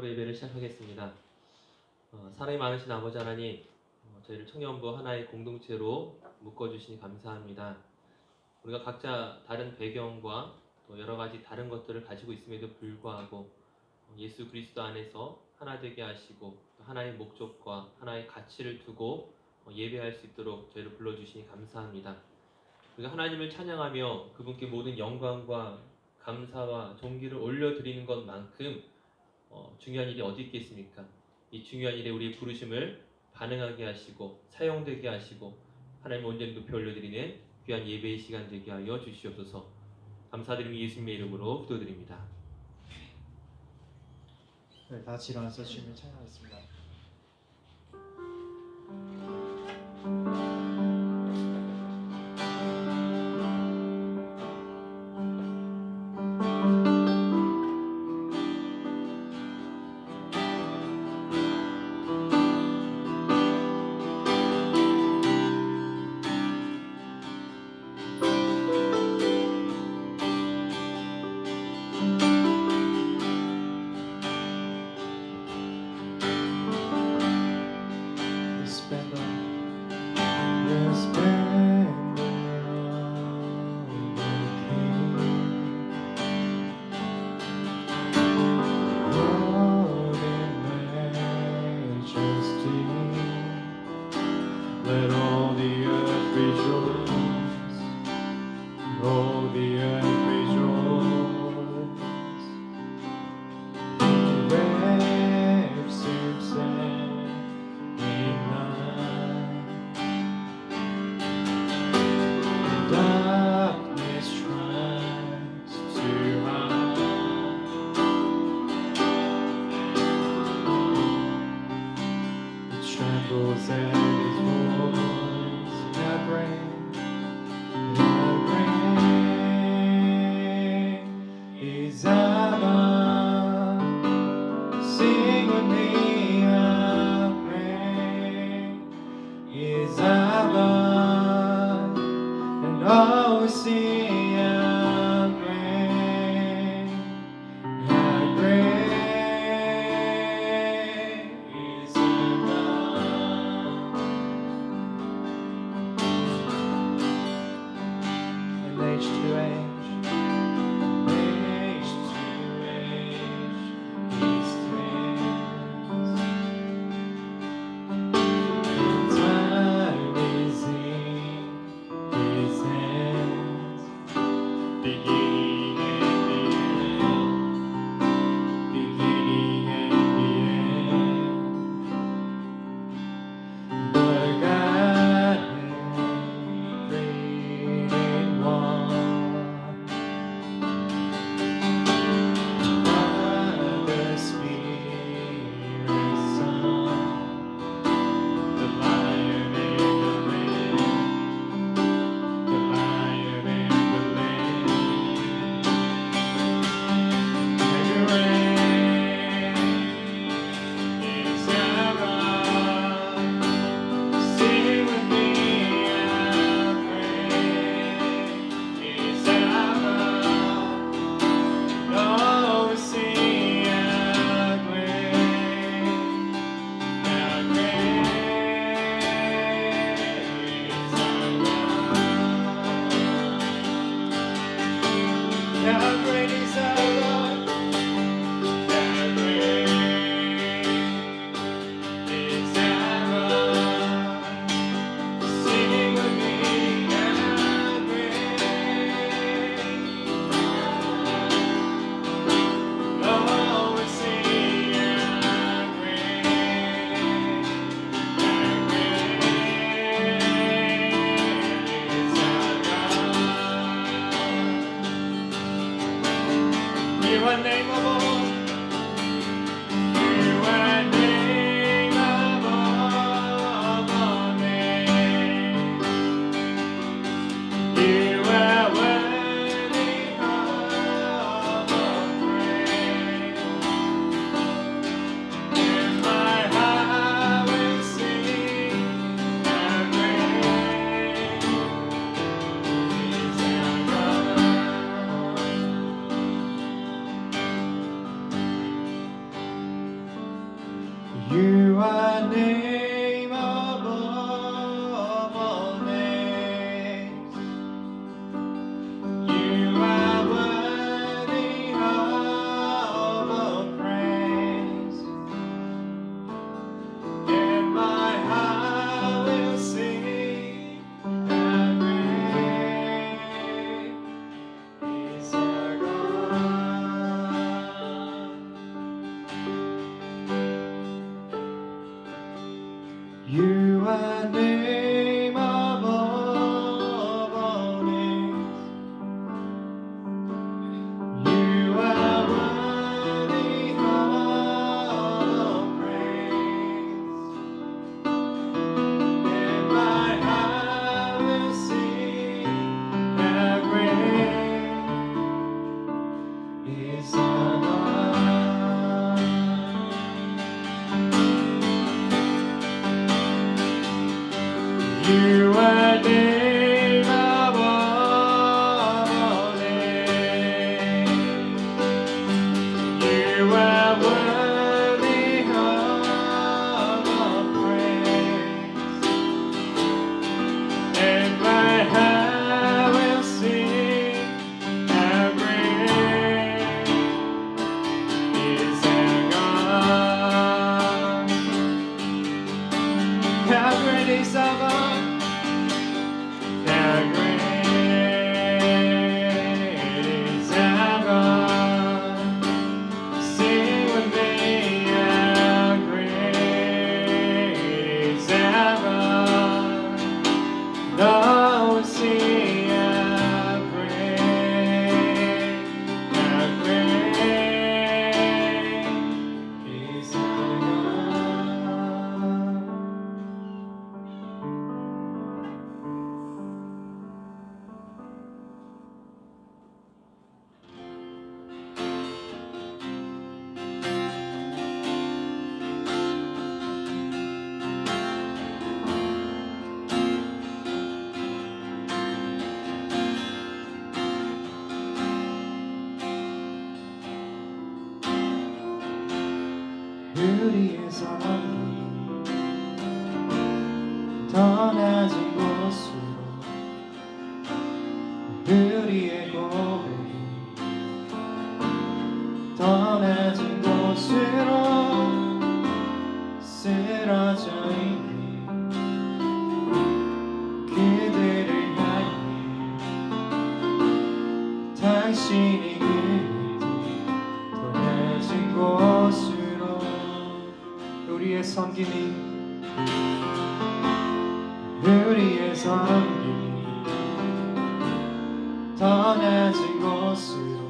기도로 예배를 시작하겠습니다. 사랑이 많으신 아버지 하나님, 저희를 청년부 하나의 공동체로 묶어주시니 감사합니다. 우리가 각자 다른 배경과 또 여러 가지 다른 것들을 가지고 있음에도 불구하고 예수 그리스도 안에서 하나 되게 하시고 또 하나의 목적과 하나의 가치를 두고 예배할 수 있도록 저희를 불러주시니 감사합니다. 우리가 하나님을 찬양하며 그분께 모든 영광과 감사와 존귀를 올려드리는 것만큼 중요한 일이 어디 있겠습니까? 이 중요한 일에 우리의 부르심을 반응하게 하시고 사용되게 하시고 하나님 온전히 높이 올려드리는 귀한 예배의 시간 되게 하여 주시옵소서. 감사드리며 예수님의 이름으로 기도드립니다. 네, 다 같이 일어나서 주님을 찬양하겠습니다. Let all the earth rejoice. All the earth rejoice. Waves subside in night. Darkness tries to hide. It trembles at His voice. How great is our God. Sing with me, how great is our God. And all will see how great is our God. And age to age, Age to age, His You are name above all names. You are worthy of all praise. And my heart will sing how great is our God. You are name above all names. You are worthy of all praise. And my heart will sing how great is our God. You are name above all names. You are worthy of all praise. And my heart will sing how great is our God. How great is our God. How great is our God. Sing with me, how great is our God. Oh, sing how great is our God. 우리의 성이 더 낮은 곳으로 우리의 고백이 더 낮은 곳으로 쓰러져 있는 그들을 향해 당신이 그들 더 낮은 곳으로 우리의 섬김이 더 낮은 곳으로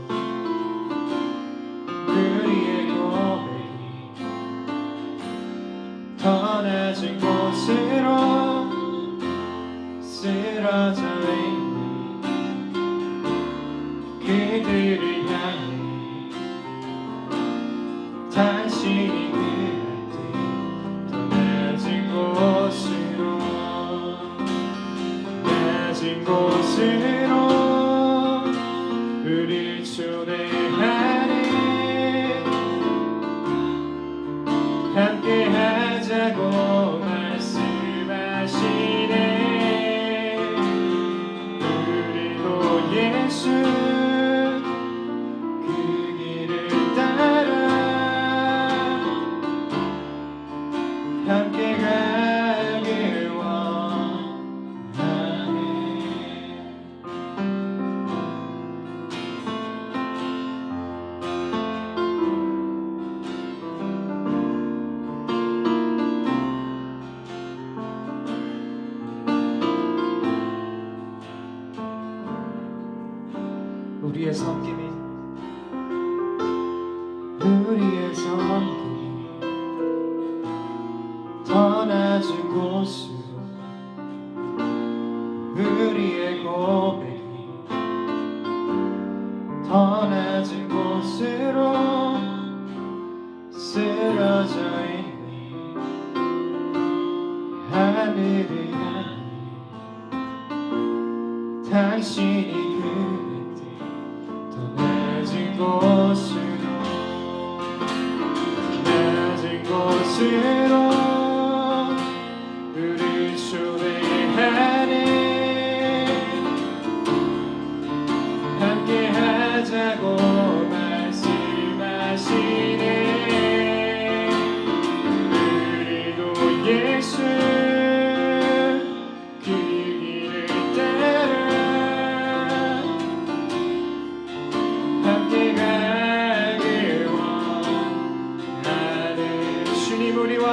우리의 고백이 더 낮은 곳으로 쓰러져 있는 그들을 향해 당신이 더 낮은 곳으로 우리를 초대하네 함께 하자고 말씀하시네 우리도 예수 그 길을 따라 함께 가길 원하네. 우리의 섬김이 더 낮은 곳으로 우리의 고백이 더 낮은 곳으로 쓰러져 있는 하늘을 향해 당신이 그때 더 낮은 곳으로 곳으로 우리 초대하네. 함께 하자고 말씀하시네. 우리도 예수 그 길을 따라 함께 가길 원하는 주님 우리와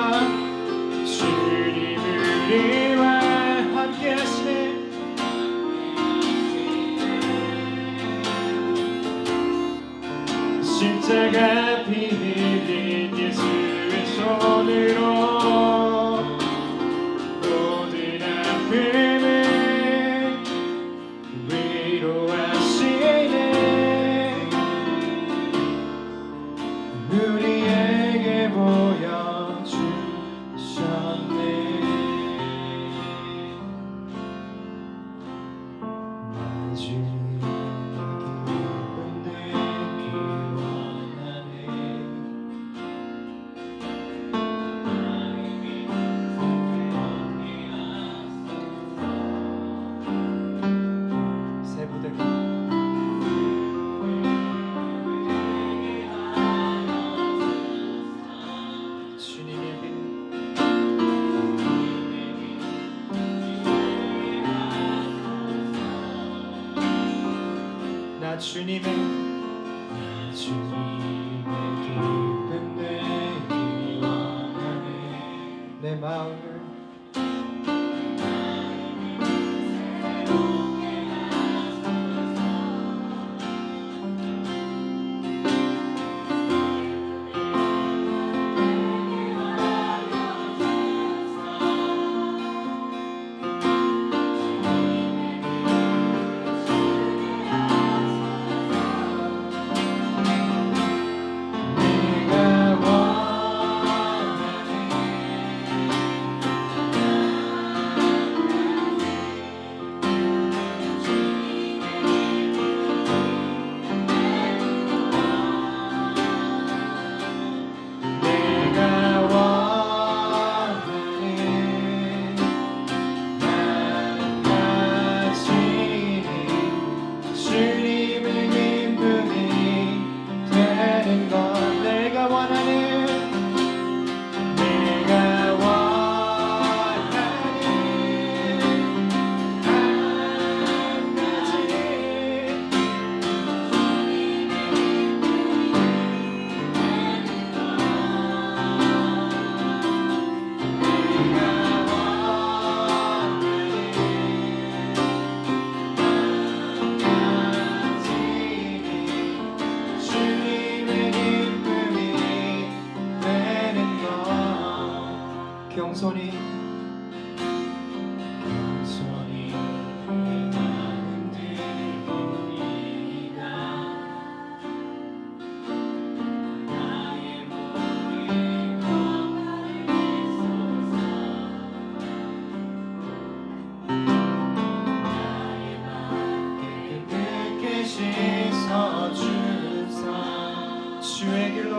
함께 하시네. 십자가 피 흘린 예수의 손으로 모든 아픔을 위로하시네. 우리에게 보여주셨네. 주님의 기쁨 되기 원하네. 내 마음을 겸손히 나는 드립니다. 나의 모든 것을 나의 맘 깨끗게 씻어주사 주의 길로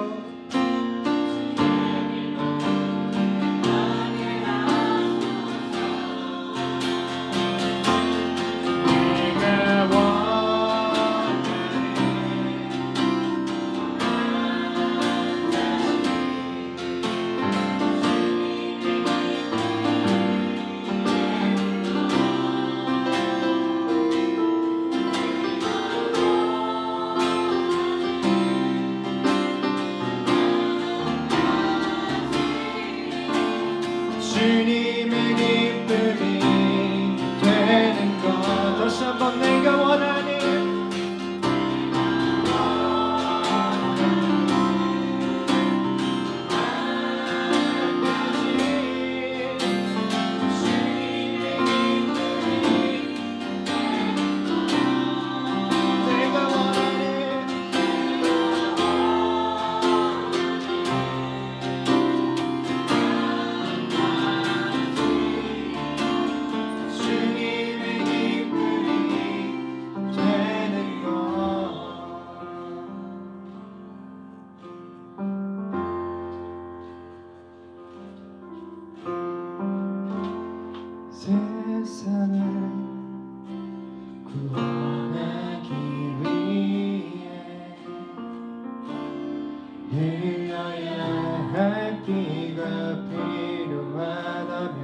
할 비가 필요하다면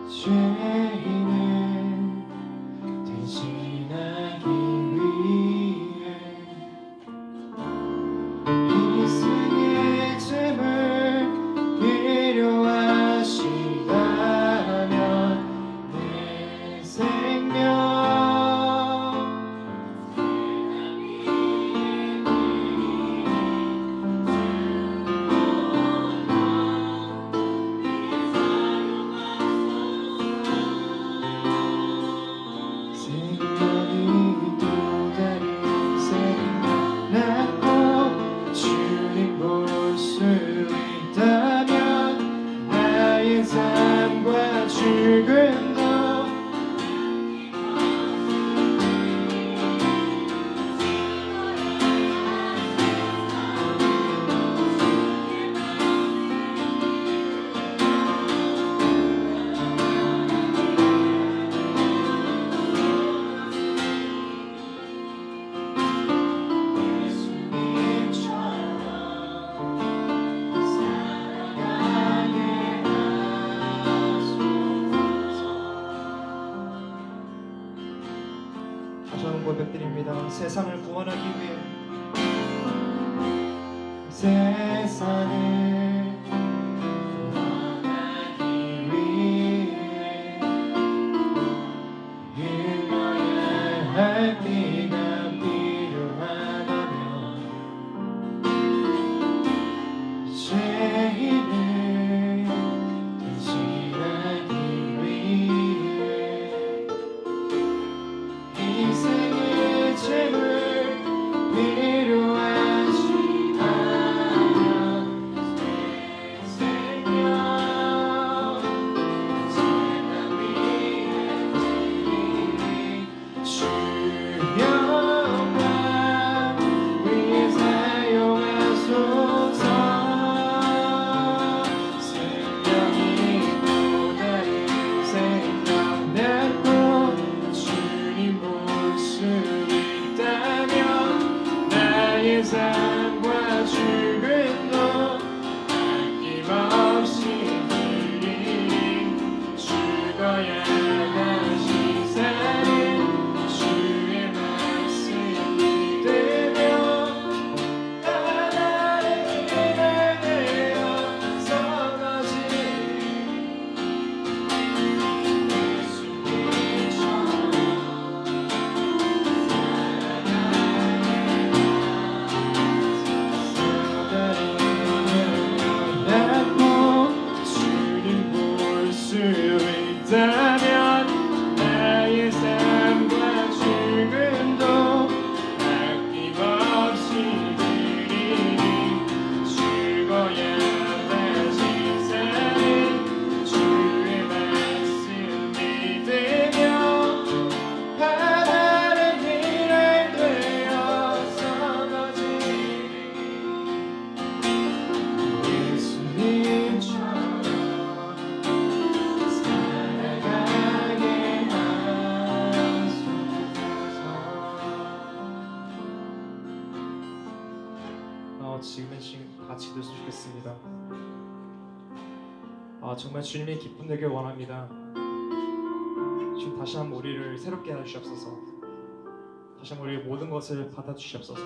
죄인을 대신하기 위해 희생의 제물 필요하시다면 내 생명 생명이 또 다른 생명 낳고 주님 볼 수 있다면 나의 삶과 죽음도 저는 고백드립니다. 세상을 구원하기 위해 세상을 구원하기 위해 흘러야 할 비가 필요하다면 죄인을 대신하기 위해 희생의 제물 필요하시다면 내 생명 세상 위에 주여만 위해 사용하소서 생명이 또 다른 생명 낳고 주님 볼 수 있다면 나의 삶과 죽음도 아낌없이 흘리니 죽어야 다시 사는 주의 말씀이 되며 하나의 길을 되어 서거지 주님 볼 수 있다면 나의 삶과 죽음도 아낌없이 드리니 죽어야 다시 사는 주의 말씀이 되며 하나의 길을 되어서거지 예수님처럼 살아가게 하소서. 지금은 같이 듣으면 좋겠습니다. 정말 주님의 기쁨 되길 원합니다. 주님 다시 한번 우리를 새롭게 해주시옵소서. 다시 한번 우리의 모든 것을 받아주시옵소서.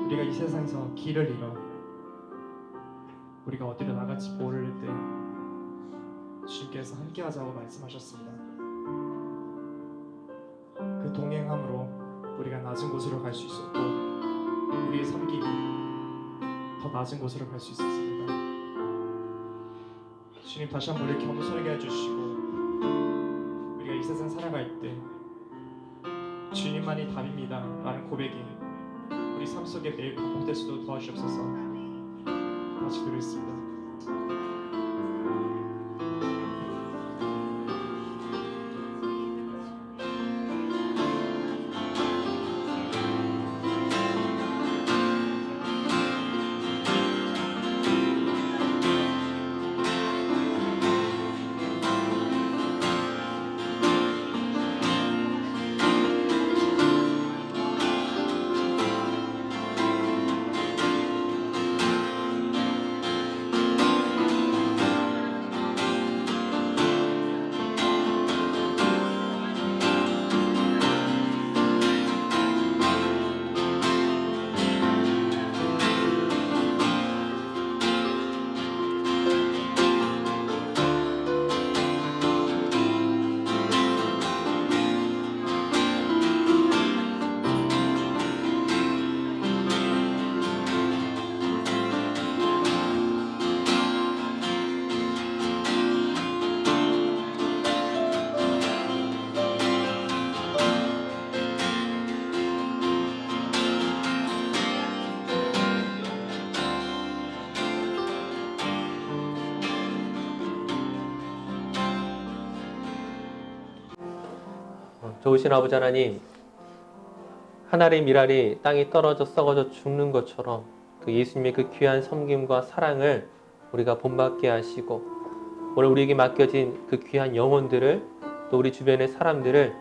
우리가 이 세상에서 길을 잃어 우리가 어디로 나갈지 모를 때 주님께서 함께하자고 말씀하셨습니다. 그 동행함으로 우리가 낮은 곳으로 갈 수 있었고 우리의 섬김이 더 낮은 곳으로 갈 수 있었습니다. 주님 다시 한번 우리를 겸손하게 해주시고 우리가 이 세상 살아갈 때 주님만이 답입니다 라는 고백이 우리 삶 속에 매일 반복될 수도 도와주시옵소서. 다시 드리겠습니다. 좋으신 아버지 하나님, 하늘의 밀알이 땅에 떨어져 썩어져 죽는 것처럼 그 예수님의 그 귀한 섬김과 사랑을 우리가 본받게 하시고, 오늘 우리에게 맡겨진 그 귀한 영혼들을, 또 우리 주변의 사람들을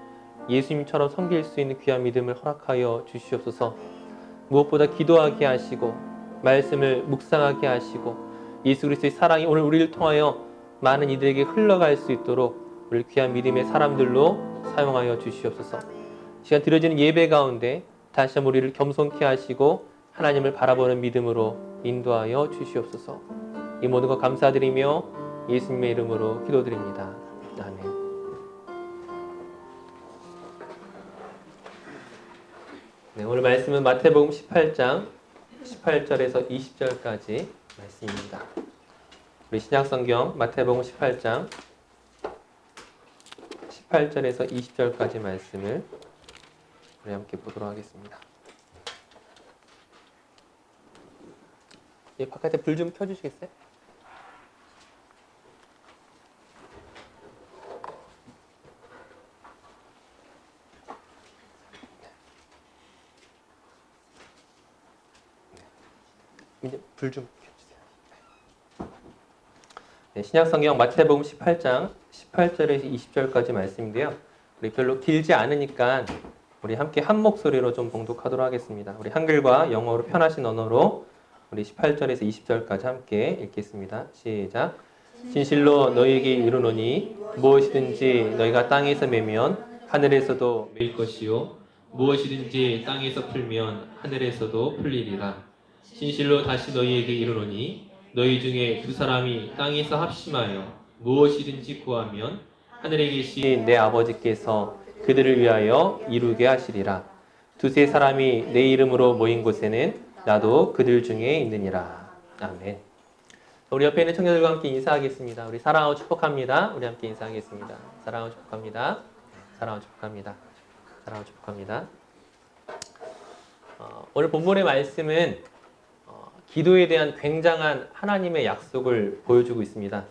예수님처럼 섬길 수 있는 귀한 믿음을 허락하여 주시옵소서. 무엇보다 기도하게 하시고 말씀을 묵상하게 하시고 예수 그리스도의 사랑이 오늘 우리를 통하여 많은 이들에게 흘러갈 수 있도록 우리 귀한 믿음의 사람들로 사용하여 주시옵소서. 시간 드려지는 예배 가운데 다시 한번 우리를 겸손케 하시고 하나님을 바라보는 믿음으로 인도하여 주시옵소서. 이 모든 것 감사드리며 예수님의 이름으로 기도드립니다. 아멘. 네, 오늘 말씀은 마태복음 18장 18절에서 20절까지 말씀입니다. 우리 신약성경 마태복음 18장 18절에서 20절까지 말씀을 우리 함께 보도록 하겠습니다. 예, 바깥에 불 좀 켜주시겠어요? 이제 불 좀 켜주세요. 네, 신약성경 마태복음 18장 18절에서 20절까지 말씀인데요. 우리 별로 길지 않으니까 우리 함께 한 목소리로 좀 봉독하도록 하겠습니다. 우리 한글과 영어로 편하신 언어로 우리 18절에서 20절까지 함께 읽겠습니다. 시작. 진실로 너희에게 이르노니 무엇이든지 너희가 땅에서 매면 하늘에서도 매일 것이요 무엇이든지 땅에서 풀면 하늘에서도 풀리리라. 진실로 다시 너희에게 이르노니 너희 중에 두 사람이 땅에서 합심하여 무엇이든지 구하면 하늘에 계신 내 아버지께서 그들을 위하여 이루게 하시리라. 두세 사람이 내 이름으로 모인 곳에는 나도 그들 중에 있느니라. 아멘. 우리 옆에 있는 청년들과 함께 인사하겠습니다. 우리 사랑하고 축복합니다. 우리 함께 인사하겠습니다. 사랑하고 축복합니다. 사랑하고 축복합니다. 사랑하고 축복합니다. 오늘 본문의 말씀은 기도에 대한 굉장한 하나님의 약속을 보여주고 있습니다.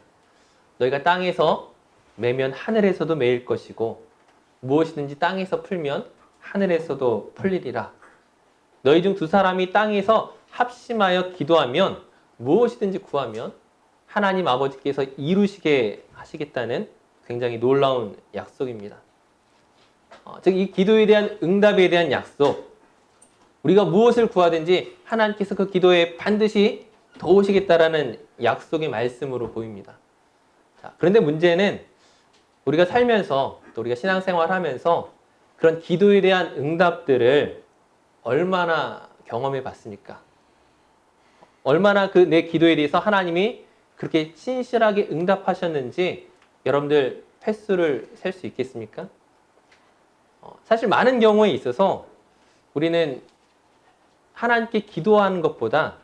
너희가 땅에서 매면 하늘에서도 매일 것이고 무엇이든지 땅에서 풀면 하늘에서도 풀리리라. 너희 중 두 사람이 땅에서 합심하여 기도하면 무엇이든지 구하면 하나님 아버지께서 이루시게 하시겠다는 굉장히 놀라운 약속입니다. 즉 이 기도에 대한 응답에 대한 약속, 우리가 무엇을 구하든지 하나님께서 그 기도에 반드시 도우시겠다라는 약속의 말씀으로 보입니다. 자, 그런데 문제는 우리가 살면서 또 우리가 신앙생활하면서 그런 기도에 대한 응답들을 얼마나 경험해 봤습니까? 얼마나 그 내 기도에 대해서 하나님이 그렇게 신실하게 응답하셨는지 여러분들 횟수를 셀 수 있겠습니까? 사실 많은 경우에 있어서 우리는 하나님께 기도하는 것보다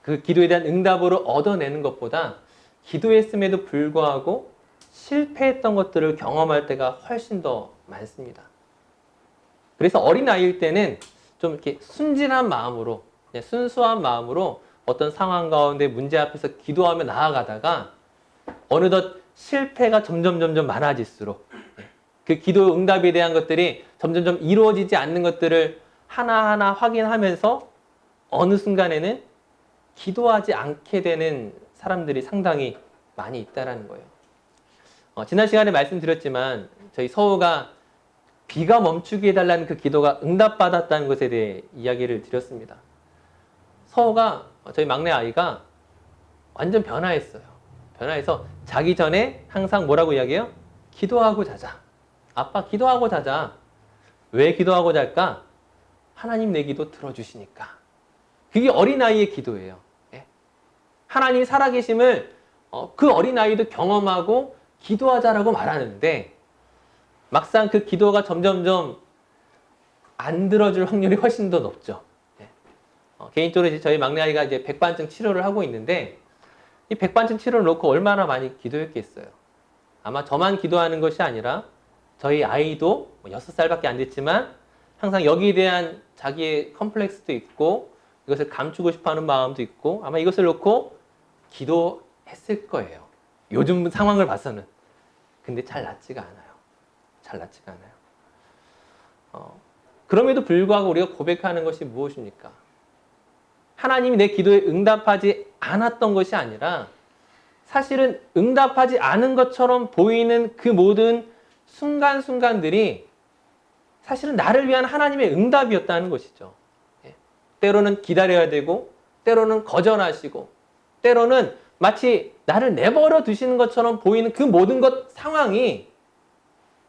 그 기도에 대한 응답으로 얻어내는 것보다 기도했음에도 불구하고 실패했던 것들을 경험할 때가 훨씬 더 많습니다. 그래서 어린아이일 때는 좀 이렇게 순진한 마음으로, 그냥 순수한 마음으로 어떤 상황 가운데 문제 앞에서 기도하며 나아가다가 어느덧 실패가 점점 많아질수록 그 기도 응답에 대한 것들이 점점 이루어지지 않는 것들을 하나하나 확인하면서 어느 순간에는 기도하지 않게 되는 사람들이 상당히 많이 있다라는 거예요. 지난 시간에 말씀드렸지만 저희 서우가 비가 멈추게 해달라는 그 기도가 응답받았다는 것에 대해 이야기를 드렸습니다. 서우가, 저희 막내 아이가 완전 변화했어요. 변화해서 자기 전에 항상 뭐라고 이야기해요? 기도하고 자자. 아빠 기도하고 자자. 왜 기도하고 잘까? 하나님 내 기도 들어주시니까. 그게 어린아이의 기도예요. 하나님 살아계심을 그 어린아이도 경험하고 기도하자라고 말하는데 막상 그 기도가 점점 안 들어줄 확률이 훨씬 더 높죠. 개인적으로 이제 저희 막내 아이가 이제 백반증 치료를 하고 있는데 이 백반증 치료를 놓고 얼마나 많이 기도했겠어요. 아마 저만 기도하는 것이 아니라 저희 아이도 6살밖에 안 됐지만 항상 여기에 대한 자기의 컴플렉스도 있고 이것을 감추고 싶어하는 마음도 있고 아마 이것을 놓고 기도했을 거예요. 요즘 상황을 봐서는. 근데 잘 낫지가 않아요. 잘 낫지가 않아요. 그럼에도 불구하고 우리가 고백하는 것이 무엇입니까? 하나님이 내 기도에 응답하지 않았던 것이 아니라 사실은 응답하지 않은 것처럼 보이는 그 모든 순간순간들이 사실은 나를 위한 하나님의 응답이었다는 것이죠. 때로는 기다려야 되고, 때로는 거절하시고, 때로는 마치 나를 내버려 두시는 것처럼 보이는 그 모든 것 상황이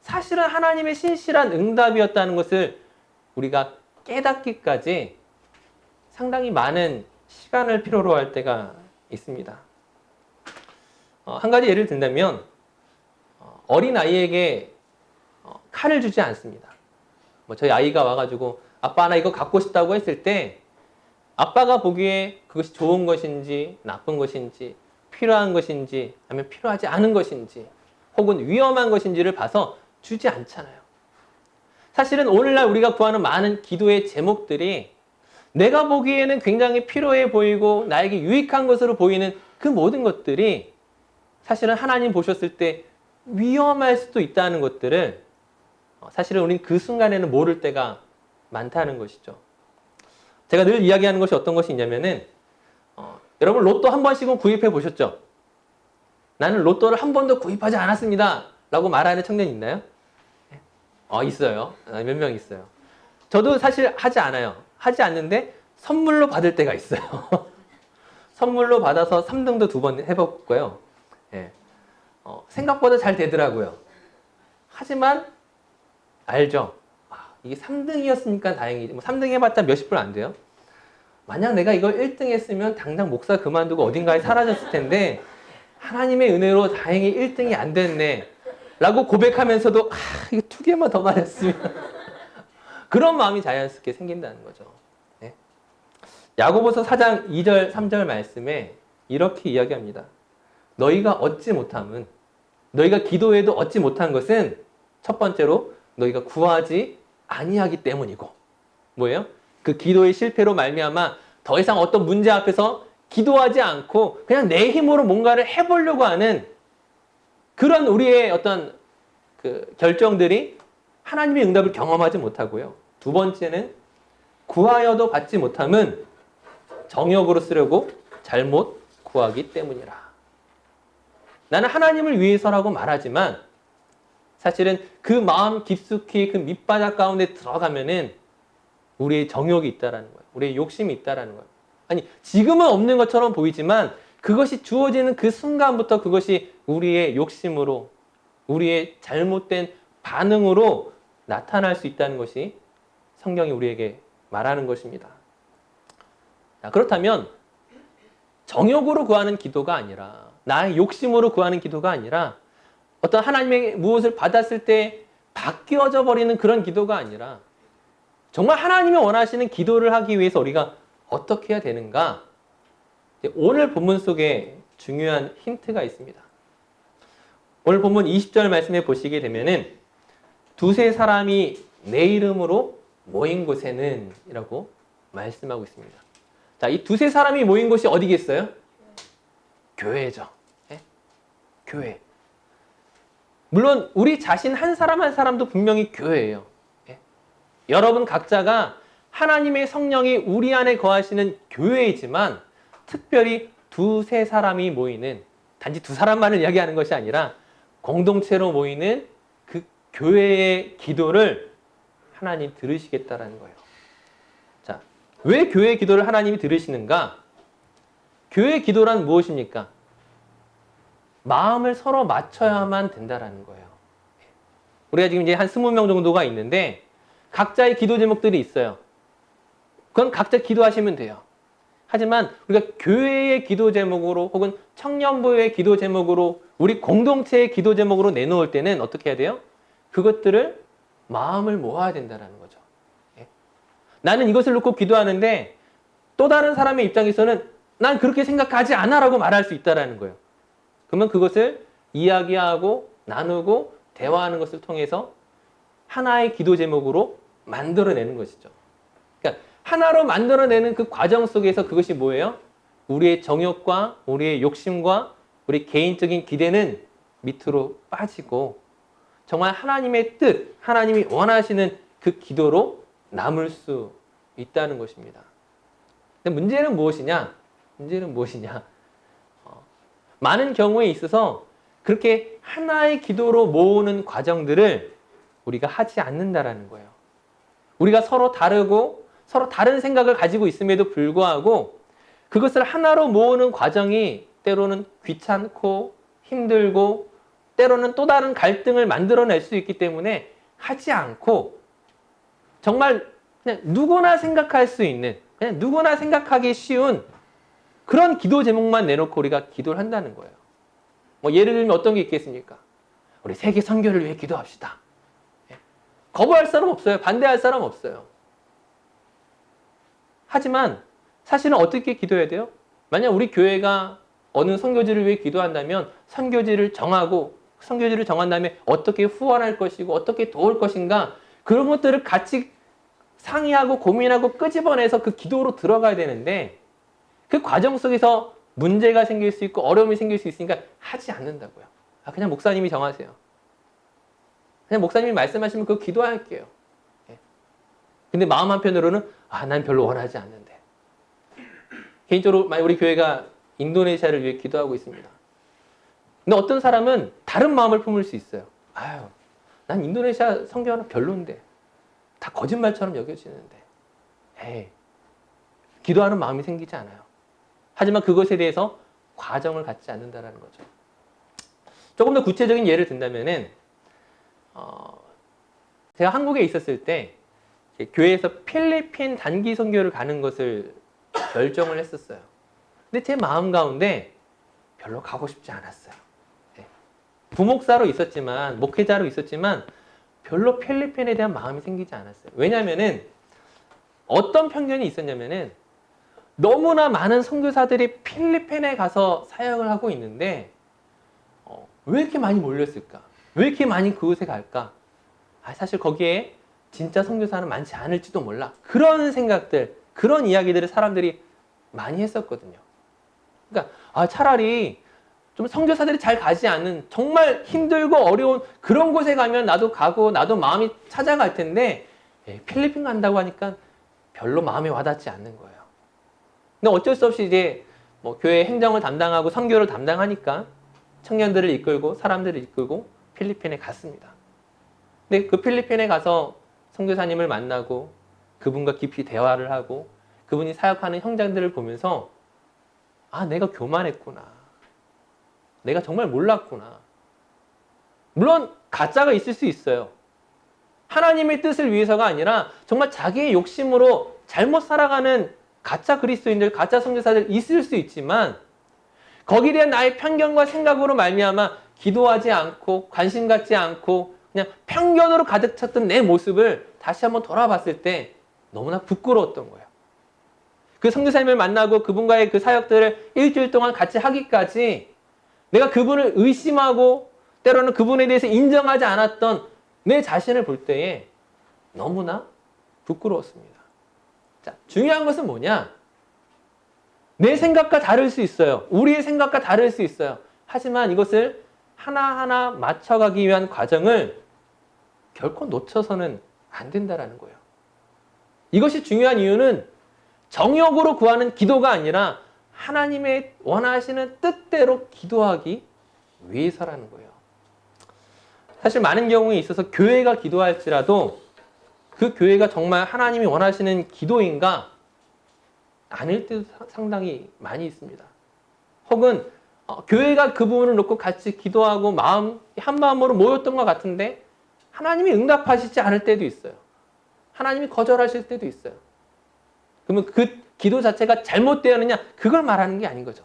사실은 하나님의 신실한 응답이었다는 것을 우리가 깨닫기까지 상당히 많은 시간을 필요로 할 때가 있습니다. 한 가지 예를 든다면 어린 아이에게 칼을 주지 않습니다. 저희 아이가 와가지고 아빠 나 이거 갖고 싶다고 했을 때 아빠가 보기에 그것이 좋은 것인지 나쁜 것인지 필요한 것인지 아니면 필요하지 않은 것인지 혹은 위험한 것인지를 봐서 주지 않잖아요. 사실은 오늘날 우리가 구하는 많은 기도의 제목들이 내가 보기에는 굉장히 필요해 보이고 나에게 유익한 것으로 보이는 그 모든 것들이 사실은 하나님 보셨을 때 위험할 수도 있다는 것들을 사실은 우리는 그 순간에는 모를 때가 많다는 것이죠. 제가 늘 이야기하는 것이 어떤 것이 있냐면은 여러분 로또 한 번씩은 구입해 보셨죠? 나는 로또를 한 번도 구입하지 않았습니다 라고 말하는 청년 있나요? 있어요. 몇 명 있어요. 저도 사실 하지 않아요. 하지 않는데 선물로 받을 때가 있어요. 선물로 받아서 3등도 2번 해봤고요. 생각보다 잘 되더라고요. 하지만 알죠? 이게 3등이었으니까 다행이지. 3등 해봤자 몇십 불 안 돼요. 만약 내가 이걸 1등 했으면 당장 목사 그만두고 어딘가에 사라졌을 텐데 하나님의 은혜로 다행히 1등이 안 됐네 라고 고백하면서도 이거 2개만 더 맞았으면 그런 마음이 자연스럽게 생긴다는 거죠. 네? 야고보서 4장 2절 3절 말씀에 이렇게 이야기합니다. 너희가 얻지 못함은 너희가 기도해도 얻지 못한 것은 첫 번째로 너희가 구하지 아니하기 때문이고 뭐예요? 그 기도의 실패로 말미암아 더 이상 어떤 문제 앞에서 기도하지 않고 그냥 내 힘으로 뭔가를 해보려고 하는 그런 우리의 어떤 그 결정들이 하나님의 응답을 경험하지 못하고요. 두 번째는 구하여도 받지 못함은 정욕으로 쓰려고 잘못 구하기 때문이라. 나는 하나님을 위해서라고 말하지만 사실은 그 마음 깊숙이 그 밑바닥 가운데 들어가면은 우리의 정욕이 있다라는 거예요. 우리의 욕심이 있다라는 거예요. 아니 지금은 없는 것처럼 보이지만 그것이 주어지는 그 순간부터 그것이 우리의 욕심으로 우리의 잘못된 반응으로 나타날 수 있다는 것이 성경이 우리에게 말하는 것입니다. 그렇다면 정욕으로 구하는 기도가 아니라 나의 욕심으로 구하는 기도가 아니라 어떤 하나님의 무엇을 받았을 때 바뀌어져 버리는 그런 기도가 아니라 정말 하나님이 원하시는 기도를 하기 위해서 우리가 어떻게 해야 되는가? 오늘 본문 속에 중요한 힌트가 있습니다. 오늘 본문 20절 말씀에 보시게 되면은 두세 사람이 내 이름으로 모인 곳에는 이라고 말씀하고 있습니다. 자, 이 두세 사람이 모인 곳이 어디겠어요? 교회죠. 네? 교회. 물론 우리 자신 한 사람 한 사람도 분명히 교회예요. 네? 여러분 각자가 하나님의 성령이 우리 안에 거하시는 교회이지만 특별히 두세 사람이 모이는 단지 두 사람만을 이야기하는 것이 아니라 공동체로 모이는 그 교회의 기도를 하나님 들으시겠다라는 거예요. 자, 왜 교회의 기도를 하나님이 들으시는가? 교회의 기도란 무엇입니까? 마음을 서로 맞춰야만 된다라는 거예요. 우리가 지금 이제 한 20명 정도가 있는데 각자의 기도 제목들이 있어요. 그건 각자 기도하시면 돼요. 하지만 우리가 교회의 기도 제목으로 혹은 청년부의 기도 제목으로 우리 공동체의 기도 제목으로 내놓을 때는 어떻게 해야 돼요? 그것들을 마음을 모아야 된다는 거죠. 예? 나는 이것을 놓고 기도하는데 또 다른 사람의 입장에서는 난 그렇게 생각하지 않아 라고 말할 수 있다는 거예요. 그러면 그것을 이야기하고 나누고 대화하는 것을 통해서 하나의 기도 제목으로 만들어내는 것이죠. 그러니까 하나로 만들어내는 그 과정 속에서 그것이 뭐예요? 우리의 정욕과 우리의 욕심과 우리 개인적인 기대는 밑으로 빠지고 정말 하나님의 뜻, 하나님이 원하시는 그 기도로 남을 수 있다는 것입니다. 근데 문제는 무엇이냐? 많은 경우에 있어서 그렇게 하나의 기도로 모으는 과정들을 우리가 하지 않는다라는 거예요. 우리가 서로 다르고 서로 다른 생각을 가지고 있음에도 불구하고 그것을 하나로 모으는 과정이 때로는 귀찮고 힘들고 때로는 또 다른 갈등을 만들어낼 수 있기 때문에 하지 않고 정말 그냥 누구나 생각할 수 있는, 그냥 누구나 생각하기 쉬운 그런 기도 제목만 내놓고 우리가 기도를 한다는 거예요. 뭐 예를 들면 어떤 게 있겠습니까? 우리 세계 선교를 위해 기도합시다. 거부할 사람 없어요. 반대할 사람 없어요. 하지만 사실은 어떻게 기도해야 돼요? 만약 우리 교회가 어느 선교지를 위해 기도한다면 선교지를 정하고 선교지를 정한 다음에 어떻게 후원할 것이고 어떻게 도울 것인가 그런 것들을 같이 상의하고 고민하고 끄집어내서 그 기도로 들어가야 되는데 그 과정 속에서 문제가 생길 수 있고 어려움이 생길 수 있으니까 하지 않는다고요. 그냥 목사님이 정하세요. 그냥 목사님이 말씀하시면 그거 기도할게요. 근데 마음 한편으로는 난 별로 원하지 않는데. 개인적으로 우리 교회가 인도네시아를 위해 기도하고 있습니다. 근데 어떤 사람은 다른 마음을 품을 수 있어요. 난 인도네시아 선교하는 별론데. 다 거짓말처럼 여겨지는데. 기도하는 마음이 생기지 않아요. 하지만 그것에 대해서 과정을 갖지 않는다는 거죠. 조금 더 구체적인 예를 든다면은, 제가 한국에 있었을 때 교회에서 필리핀 단기 선교를 가는 것을 결정을 했었어요. 근데 제 마음 가운데 별로 가고 싶지 않았어요. 부목사로 있었지만, 목회자로 있었지만 별로 필리핀에 대한 마음이 생기지 않았어요. 왜냐면은 어떤 편견이 있었냐면은 너무나 많은 선교사들이 필리핀에 가서 사역을 하고 있는데 왜 이렇게 많이 몰렸을까? 왜 이렇게 많이 그곳에 갈까? 사실 거기에 진짜 선교사는 많지 않을지도 몰라. 그런 생각들, 그런 이야기들을 사람들이 많이 했었거든요. 그러니까 차라리 좀 선교사들이 잘 가지 않는 정말 힘들고 어려운 그런 곳에 가면 나도 가고 나도 마음이 찾아갈 텐데 필리핀 간다고 하니까 별로 마음에 와닿지 않는 거예요. 근데 어쩔 수 없이 이제 뭐 교회 행정을 담당하고 선교를 담당하니까 청년들을 이끌고 사람들을 이끌고 필리핀에 갔습니다. 근데 그 필리핀에 가서 선교사님을 만나고 그분과 깊이 대화를 하고 그분이 사역하는 현장들을 보면서 내가 교만했구나. 내가 정말 몰랐구나. 물론 가짜가 있을 수 있어요. 하나님의 뜻을 위해서가 아니라 정말 자기의 욕심으로 잘못 살아가는 가짜 그리스도인들, 가짜 선교사들 있을 수 있지만 거기에 대한 나의 편견과 생각으로 말미암아 기도하지 않고 관심 갖지 않고 그냥 편견으로 가득 찼던 내 모습을 다시 한번 돌아봤을 때 너무나 부끄러웠던 거예요. 그 선교사님을 만나고 그분과의 그 사역들을 일주일 동안 같이 하기까지 내가 그분을 의심하고 때로는 그분에 대해서 인정하지 않았던 내 자신을 볼 때에 너무나 부끄러웠습니다. 자, 중요한 것은 뭐냐? 내 생각과 다를 수 있어요. 우리의 생각과 다를 수 있어요. 하지만 이것을 하나하나 맞춰가기 위한 과정을 결코 놓쳐서는 안 된다는 거예요. 이것이 중요한 이유는 정욕으로 구하는 기도가 아니라 하나님의 원하시는 뜻대로 기도하기 위해서라는 거예요. 사실 많은 경우에 있어서 교회가 기도할지라도 그 교회가 정말 하나님이 원하시는 기도인가? 아닐 때도 상당히 많이 있습니다. 혹은 교회가 그 부분을 놓고 같이 기도하고 한 마음으로 모였던 것 같은데 하나님이 응답하시지 않을 때도 있어요. 하나님이 거절하실 때도 있어요. 그러면 그 기도 자체가 잘못되었느냐? 그걸 말하는 게 아닌 거죠.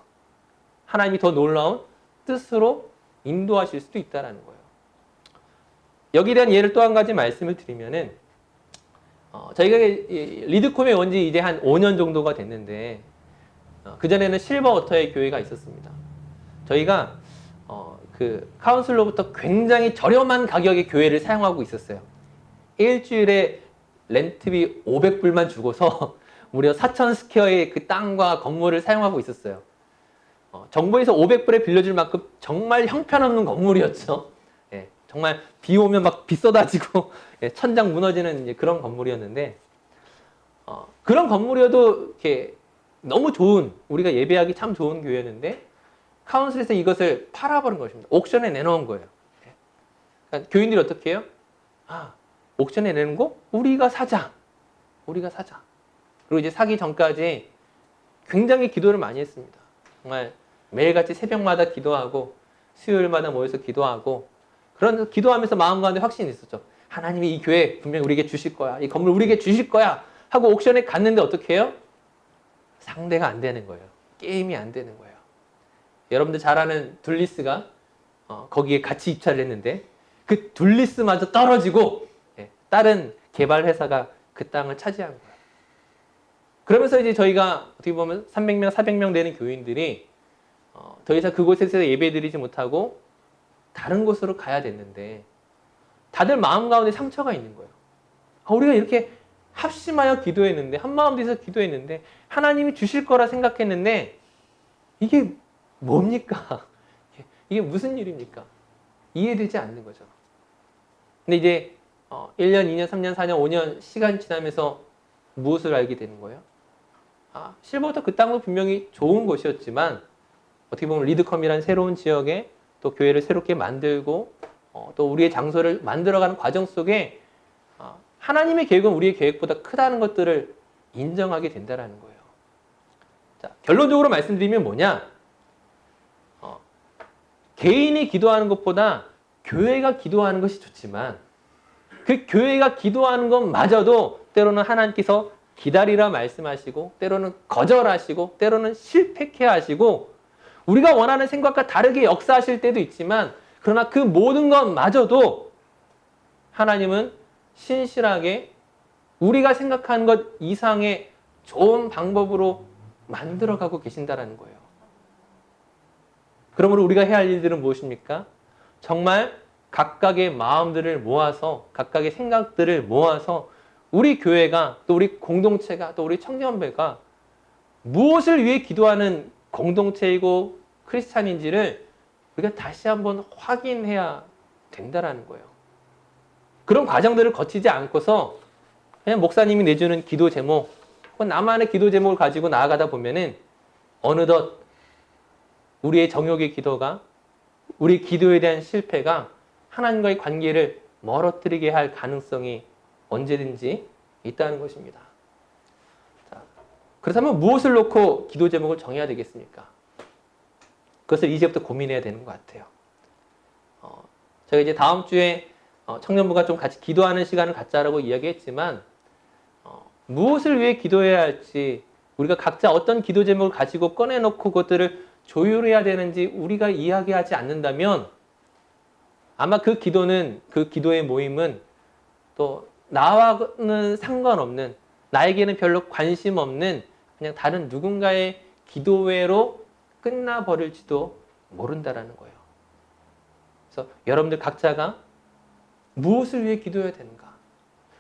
하나님이 더 놀라운 뜻으로 인도하실 수도 있다는 거예요. 여기에 대한 예를 또 한 가지 말씀을 드리면은 저희가 리드콤에 온 지 이제 한 5년 정도가 됐는데 그전에는 실버워터의 교회가 있었습니다. 저희가 그 카운슬로부터 굉장히 저렴한 가격의 교회를 사용하고 있었어요. 일주일에 렌트비 500불만 주고서 무려 4,000 스퀘어의 그 땅과 건물을 사용하고 있었어요. 정부에서 500불에 빌려줄 만큼 정말 형편없는 건물이었죠. 정말 비 오면 막 비 쏟아지고 예, 천장 무너지는 이제 그런 건물이었는데 그런 건물이어도 이렇게 너무 좋은 우리가 예배하기 참 좋은 교회였는데 카운슬에서 이것을 팔아버린 것입니다. 옥션에 내놓은 거예요. 예. 그러니까 교인들이 어떻게 해요? 옥션에 내는 거 우리가 사자. 우리가 사자. 그리고 이제 사기 전까지 굉장히 기도를 많이 했습니다. 정말 매일같이 새벽마다 기도하고 수요일마다 모여서 기도하고 그런 기도하면서 마음 가운데 확신이 있었죠. 하나님이 이 교회 분명히 우리에게 주실 거야. 이 건물 우리에게 주실 거야. 하고 옥션에 갔는데 어떻게 해요? 상대가 안 되는 거예요. 게임이 안 되는 거예요. 여러분들 잘 아는 둘리스가 거기에 같이 입찰을 했는데 그 둘리스마저 떨어지고 다른 개발 회사가 그 땅을 차지한 거예요. 그러면서 이제 저희가 어떻게 보면 300명, 400명 되는 교인들이 더 이상 그곳에서 예배드리지 못하고 다른 곳으로 가야 됐는데 다들 마음 가운데 상처가 있는 거예요. 우리가 이렇게 합심하여 기도했는데 한마음 돼서 기도했는데 하나님이 주실 거라 생각했는데 이게 뭡니까? 이게 무슨 일입니까? 이해되지 않는 거죠. 근데 이제 1년, 2년, 3년, 4년, 5년 시간이 지나면서 무엇을 알게 되는 거예요? 실버부터 그 땅도 분명히 좋은 곳이었지만 어떻게 보면 리드컴이라는 새로운 지역에 또 교회를 새롭게 만들고 또 우리의 장소를 만들어가는 과정 속에 하나님의 계획은 우리의 계획보다 크다는 것들을 인정하게 된다는 거예요. 자, 결론적으로 말씀드리면 뭐냐? 개인이 기도하는 것보다 교회가 기도하는 것이 좋지만 그 교회가 기도하는 것마저도 때로는 하나님께서 기다리라 말씀하시고 때로는 거절하시고 때로는 실패케 하시고 우리가 원하는 생각과 다르게 역사하실 때도 있지만 그러나 그 모든 것마저도 하나님은 신실하게 우리가 생각하는 것 이상의 좋은 방법으로 만들어가고 계신다는 거예요. 그러므로 우리가 해야 할 일들은 무엇입니까? 정말 각각의 마음들을 모아서 각각의 생각들을 모아서 우리 교회가 또 우리 공동체가 또 우리 청년배가 무엇을 위해 기도하는 공동체이고 크리스찬인지를 우리가 다시 한번 확인해야 된다는 거예요. 그런 과정들을 거치지 않고서 그냥 목사님이 내주는 기도 제목 혹은 나만의 기도 제목을 가지고 나아가다 보면은 어느덧 우리의 정욕의 기도가 우리 기도에 대한 실패가 하나님과의 관계를 멀어뜨리게 할 가능성이 언제든지 있다는 것입니다. 자, 그렇다면 무엇을 놓고 기도 제목을 정해야 되겠습니까? 그것을 이제부터 고민해야 되는 것 같아요. 제가 이제 다음 주에 청년부가 좀 같이 기도하는 시간을 갖자라고 이야기했지만 무엇을 위해 기도해야 할지 우리가 각자 어떤 기도 제목을 가지고 꺼내놓고 그것들을 조율해야 되는지 우리가 이야기하지 않는다면 아마 그 기도는 그 기도의 모임은 또 나와는 상관없는 나에게는 별로 관심 없는 그냥 다른 누군가의 기도회로 끝나버릴지도 모른다라는 거예요. 그래서 여러분들 각자가 무엇을 위해 기도해야 되는가?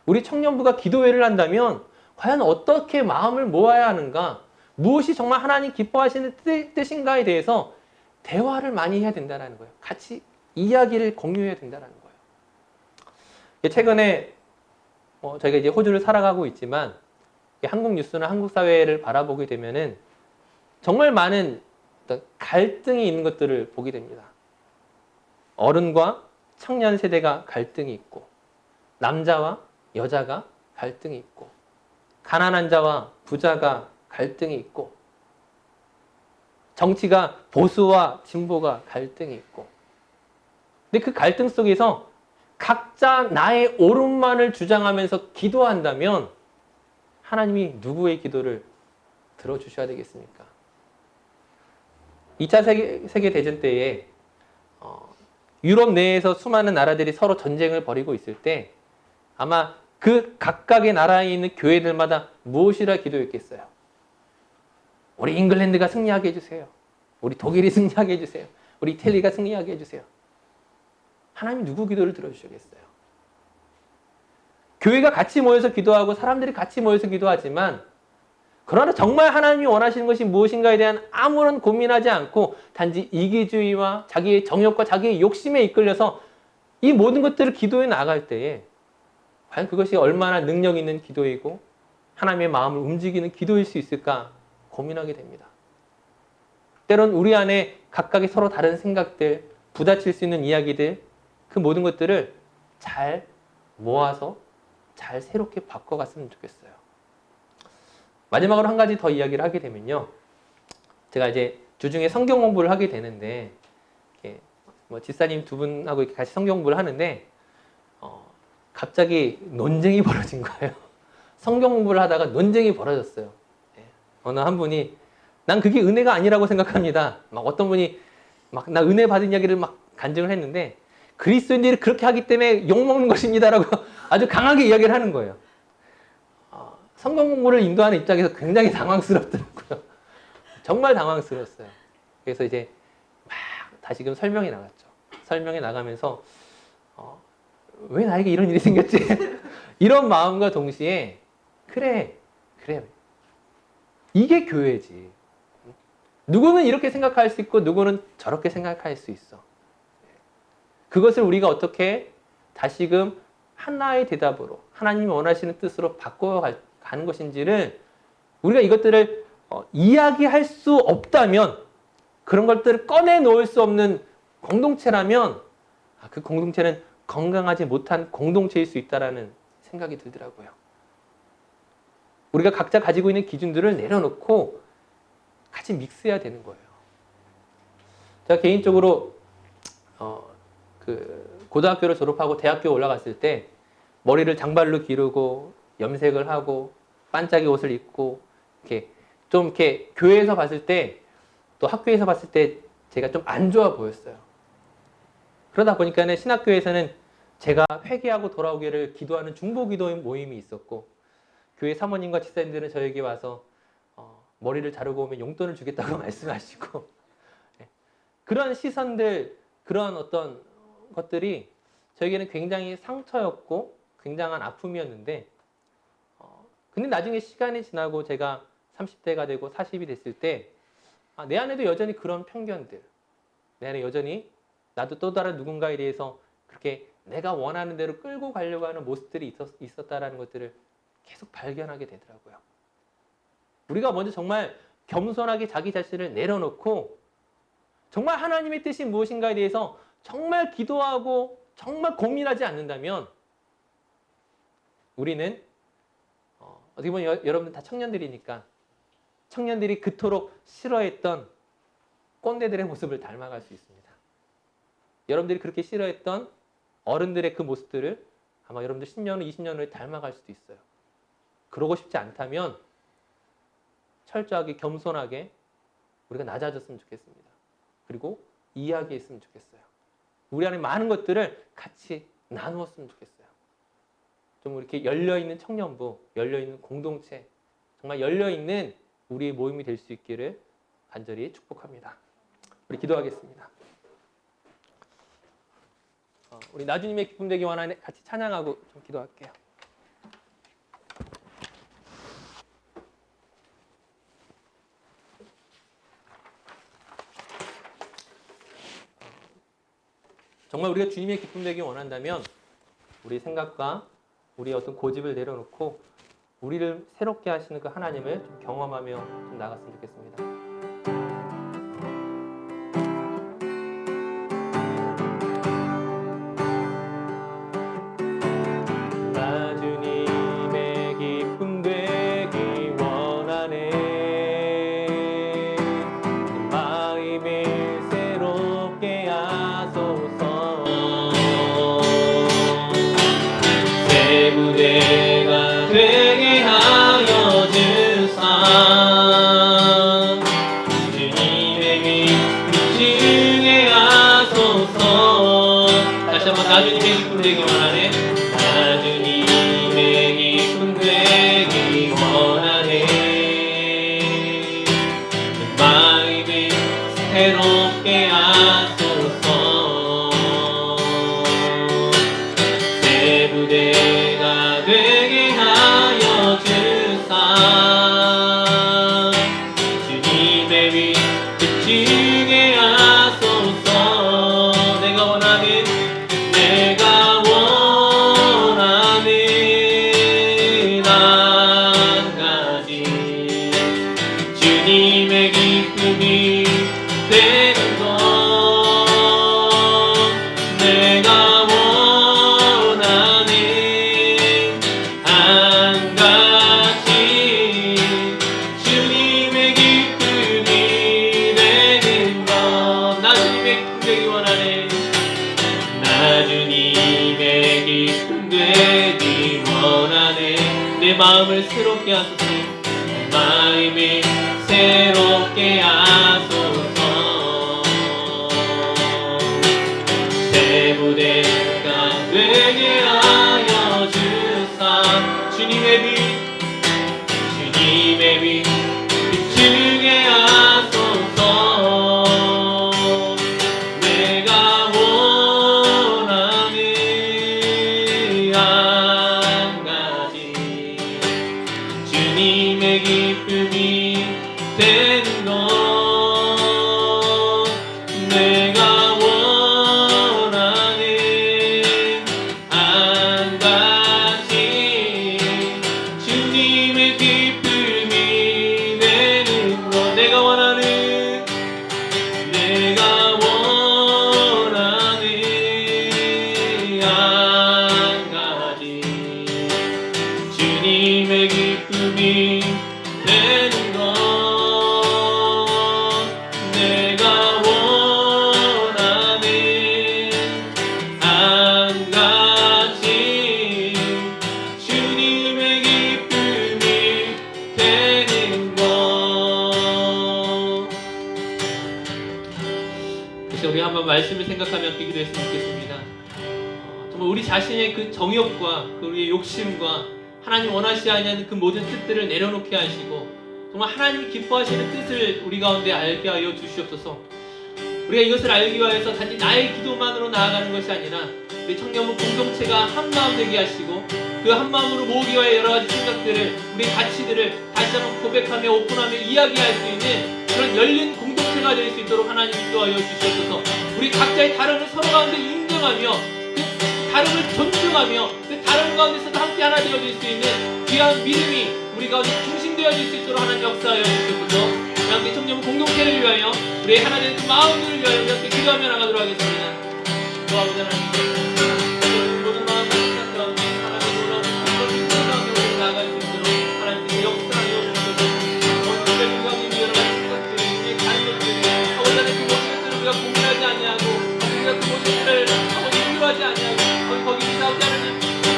우리 청년부가 기도회를 한다면 과연 어떻게 마음을 모아야 하는가? 무엇이 정말 하나님 기뻐하시는 뜻인가에 대해서 대화를 많이 해야 된다는 거예요. 같이 이야기를 공유해야 된다는 거예요. 최근에 저희가 이제 호주를 살아가고 있지만 한국 뉴스나 한국 사회를 바라보게 되면은 정말 많은 어떤 갈등이 있는 것들을 보게 됩니다. 어른과 청년 세대가 갈등이 있고 남자와 여자가 갈등이 있고 가난한 자와 부자가 갈등이 있고 정치가 보수와 진보가 갈등이 있고 근데 그 갈등 속에서 각자 나의 옳음만을 주장하면서 기도한다면 하나님이 누구의 기도를 들어주셔야 되겠습니까? 2차 세계대전 때에 유럽 내에서 수많은 나라들이 서로 전쟁을 벌이고 있을 때 아마 그 각각의 나라에 있는 교회들마다 무엇이라 기도했겠어요? 우리 잉글랜드가 승리하게 해주세요. 우리 독일이 승리하게 해주세요. 우리 이탈리아가 승리하게 해주세요. 하나님이 누구 기도를 들어주시겠어요? 교회가 같이 모여서 기도하고 사람들이 같이 모여서 기도하지만 그러나 정말 하나님이 원하시는 것이 무엇인가에 대한 아무런 고민하지 않고 단지 이기주의와 자기의 정욕과 자기의 욕심에 이끌려서 이 모든 것들을 기도해 나갈 때에 과연 그것이 얼마나 능력 있는 기도이고 하나님의 마음을 움직이는 기도일 수 있을까 고민하게 됩니다. 때론 우리 안에 각각의 서로 다른 생각들, 부딪힐 수 있는 이야기들, 그 모든 것들을 잘 모아서 잘 새롭게 바꿔갔으면 좋겠어요. 마지막으로 한 가지 더 이야기를 하게 되면요. 제가 이제 주중에 성경 공부를 하게 되는데, 이렇게 뭐 집사님 두 분하고 이렇게 같이 성경 공부를 하는데, 갑자기 논쟁이 벌어진 거예요. 성경 공부를 하다가 논쟁이 벌어졌어요. 어느 한 분이 난 그게 은혜가 아니라고 생각합니다. 막 어떤 분이 막 나 은혜 받은 이야기를 막 간증을 했는데 그리스도인들이 그렇게 하기 때문에 욕먹는 것입니다라고 아주 강하게 이야기를 하는 거예요. 성경 공부를 인도하는 입장에서 굉장히 당황스럽더라고요. 정말 당황스러웠어요. 그래서 이제 막 다시금 설명이 나갔죠. 설명이 나가면서 왜 나에게 이런 일이 생겼지? 이런 마음과 동시에 그래 이게 교회지. 누구는 이렇게 생각할 수 있고 누구는 저렇게 생각할 수 있어. 그것을 우리가 어떻게 다시금 하나의 대답으로 하나님이 원하시는 뜻으로 바꿔가는 것인지를 우리가 이것들을 이야기할 수 없다면, 그런 것들을 꺼내놓을 수 없는 공동체라면 그 공동체는 건강하지 못한 공동체일 수 있다는 생각이 들더라고요. 우리가 각자 가지고 있는 기준들을 내려놓고 같이 믹스해야 되는 거예요. 제가 개인적으로 그 고등학교를 졸업하고 대학교 올라갔을 때 머리를 장발로 기르고 염색을 하고 반짝이 옷을 입고 이렇게 좀 이렇게 교회에서 봤을 때 또 학교에서 봤을 때 제가 좀 안 좋아 보였어요. 그러다 보니까는 신학교에서는 제가 회개하고 돌아오기를 기도하는 중보기도 모임이 있었고, 교회 사모님과 집사님들은 저에게 와서 머리를 자르고 오면 용돈을 주겠다고 말씀하시고, 그런 시선들, 그런 어떤 것들이 저에게는 굉장히 상처였고 굉장한 아픔이었는데, 근데 나중에 시간이 지나고 제가 30대가 되고 40이 됐을 때 내 안에도 여전히 그런 편견들, 내 안에 여전히 나도 또 다른 누군가에 대해서 그렇게 내가 원하는 대로 끌고 가려고 하는 모습들이 있었다라는 것들을 계속 발견하게 되더라고요. 우리가 먼저 정말 겸손하게 자기 자신을 내려놓고 정말 하나님의 뜻이 무엇인가에 대해서 정말 기도하고 정말 고민하지 않는다면 우리는 어떻게 보면 여러분들 다 청년들이니까 청년들이 그토록 싫어했던 꼰대들의 모습을 닮아갈 수 있습니다. 여러분들이 그렇게 싫어했던 어른들의 그 모습들을 아마 여러분들 10년 후, 20년 후에 닮아갈 수도 있어요. 그러고 싶지 않다면 철저하게 겸손하게 우리가 낮아졌으면 좋겠습니다. 그리고 이야기했으면 좋겠어요. 우리 안에 많은 것들을 같이 나누었으면 좋겠어요. 좀 이렇게 열려있는 청년부, 열려있는 공동체, 정말 열려있는 우리의 모임이 될 수 있기를 간절히 축복합니다. 우리 기도하겠습니다. 우리 나주님의 기쁨 되기 원하는 같이 찬양하고 좀 기도할게요. 정말 우리가 주님의 기쁨 되기 원한다면 우리 생각과 우리의 어떤 고집을 내려놓고 우리를 새롭게 하시는 그 하나님을 좀 경험하며 좀 나갔으면 좋겠습니다. 나주님의 기쁨 되기 원하네. 마음을 새롭게 하소서. 새 부대가 되게 하여 주사. 주님의 기쁨 주게 하소서. 다시 한번 나주님의 기쁨 되기 원하네. 나주님의 기쁨 되기 원하네. 마음을 새롭게 하소서. 새 부대가 되게 하여 주사. 주님의 위 비추게 하소서. 내가 원하는 주님의 기쁨이 되는 것 내가 원하는 한 가지 주님의 기쁨이 되는 것 나 주님의 기쁨 되기 원하네 나 주님의 기쁨 되기 원하네 내 마음을 새롭게 하소서 마음이 새롭게 하소서 새 부대가 되게 하여 주사 주님의 빛 비추게 하소서 내가 원하는 한 가지 주님의 기쁨이 되는 것 내가 원하는 한 가지 주님의 기쁨이 되는 것 내가 원하는 한 가지 주님의 기쁨이 되는 것 내가 원하는 한 가지 주님의 기쁨이 되는 것 그래서 우리 한번 말씀을 생각하며 기도했으면 좋겠습니다. 정말 우리 자신의 그 정욕과 그 우리의 욕심과 하나님 원하시지 않는 그 모든 뜻들을 내려놓게 하시고 정말 하나님이 기뻐하시는 뜻을 우리 가운데 알게 하여 주시옵소서. 우리가 이것을 알기 위해서 단지 나의 기도만으로 나아가는 것이 아니라 우리 청년부 공동체가 한마음 되게 하시고 그 한마음으로 모으기 위해 여러 가지 생각들을 우리 가치들을 다시 한번 고백하며 오픈하며 이야기할 수 있는 그런 열린 공동체가 될 수 있도록 하나님 인도하여 주시옵소서. 우리 각자의 다름을 서로 가운데 인정하며 그 다름을 존중하며 그 다름 가운데서도 함께 하나 되어질 수 있는 귀한 믿음이 우리 가운데 중심되어질 수 있도록 하나님 역사하여 주시옵소서. 우리 함께 청년부 공동체를 위하여 우리의 하나 되는 그 마음들을 위하여 우리 함께 기도하며 나가도록 하겠습니다. 도와보자 하나님 모든 마음을 생각 가운데 하나님의 놀라운 기쁨 가운데 우리 나아갈 수 있도록 하나님께서 역사하여 주시옵소서. 오늘 우리 가운데 여러 가지 생각들이 우리의 다른 것들이 아버지 하나님 그 모든 것들을 우리가 고민하지 아니하고 우리가 그 모든 것들을 아버지 인도하지 아니하고 거기 나오지 않으니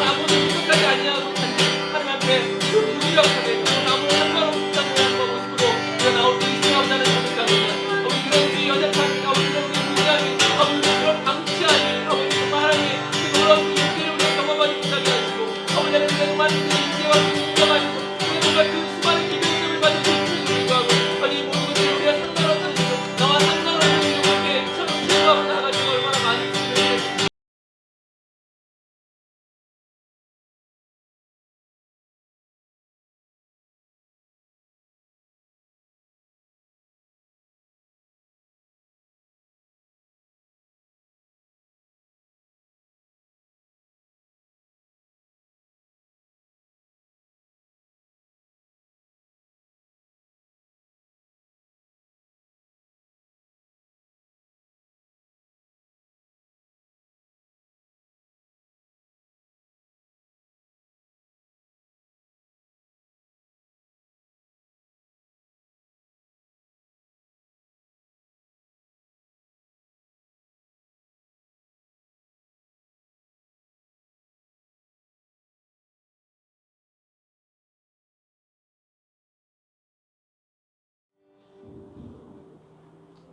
아무도 생각하지 아니하고 단지 하나님 앞에 무기력하게 아무런 상관없는 모습으로 우리가 나올 수 있으면 하는 것을 가운데 아버지 그런 우리 여자찬 아버지 그런 우리 무지함이 아버지 그런 방치함이 아버지 정말 하나님의 그 놀라운 인기를 우리가 경험하지 못하게 하시고 아버지 하나님 우리가 정말 그 인기와 그 인정하시고 우리가 정말 그 수많은 기도를 받을 수 있음에도 불구하고 아니 이 모든 것들을 우리가 상관없는 나와 상관없는 이렇게 참 기도하고 나아가지고 얼마나 많이 있으면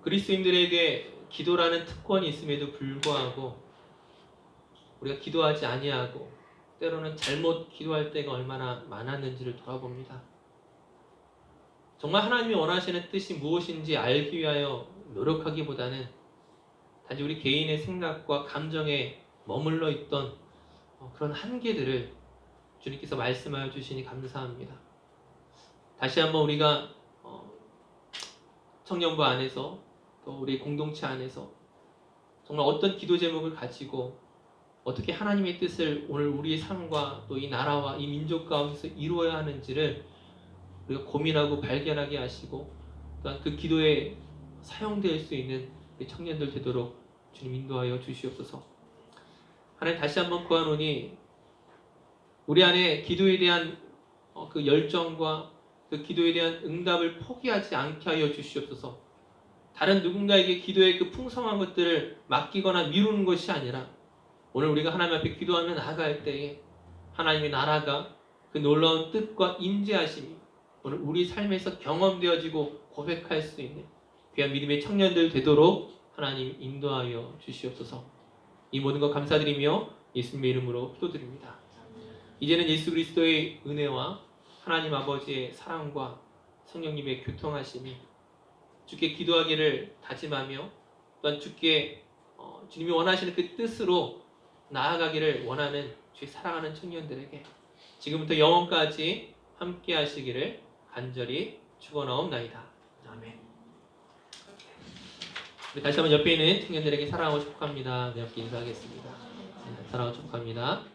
그리스도인들에게 기도라는 특권이 있음에도 불구하고 우리가 기도하지 아니하고 때로는 잘못 기도할 때가 얼마나 많았는지를 돌아봅니다. 정말 하나님이 원하시는 뜻이 무엇인지 알기 위하여 노력하기보다는 단지 우리 개인의 생각과 감정에 머물러 있던 그런 한계들을 주님께서 말씀하여 주시니 감사합니다. 다시 한번 우리가 청년부 안에서 또 우리 공동체 안에서 정말 어떤 기도 제목을 가지고 어떻게 하나님의 뜻을 오늘 우리의 삶과 또 이 나라와 이 민족 가운데서 이루어야 하는지를 우리가 고민하고 발견하게 하시고 또한 그 기도에 사용될 수 있는 우리 청년들 되도록 주님 인도하여 주시옵소서. 하나님 다시 한번 구하노니 우리 안에 기도에 대한 그 열정과 그 기도에 대한 응답을 포기하지 않게 하여 주시옵소서. 다른 누군가에게 기도의 그 풍성한 것들을 맡기거나 미루는 것이 아니라 오늘 우리가 하나님 앞에 기도하며 나아갈 때에 하나님의 나라가 그 놀라운 뜻과 임재하심이 오늘 우리 삶에서 경험되어지고 고백할 수 있는 귀한 믿음의 청년들 되도록 하나님 인도하여 주시옵소서. 이 모든 것 감사드리며 예수님의 이름으로 기도드립니다. 이제는 예수 그리스도의 은혜와 하나님 아버지의 사랑과 성령님의 교통하심이 주께 기도하기를 다짐하며 또한 주께 주님이 원하시는 그 뜻으로 나아가기를 원하는 주의 사랑하는 청년들에게 지금부터 영원까지 함께 하시기를 간절히 축원하옵나이다. 아멘. 우리 다시 한번 옆에 있는 청년들에게 사랑하고 축복합니다. 네, 함께 인사하겠습니다. 네, 사랑하고 축복합니다.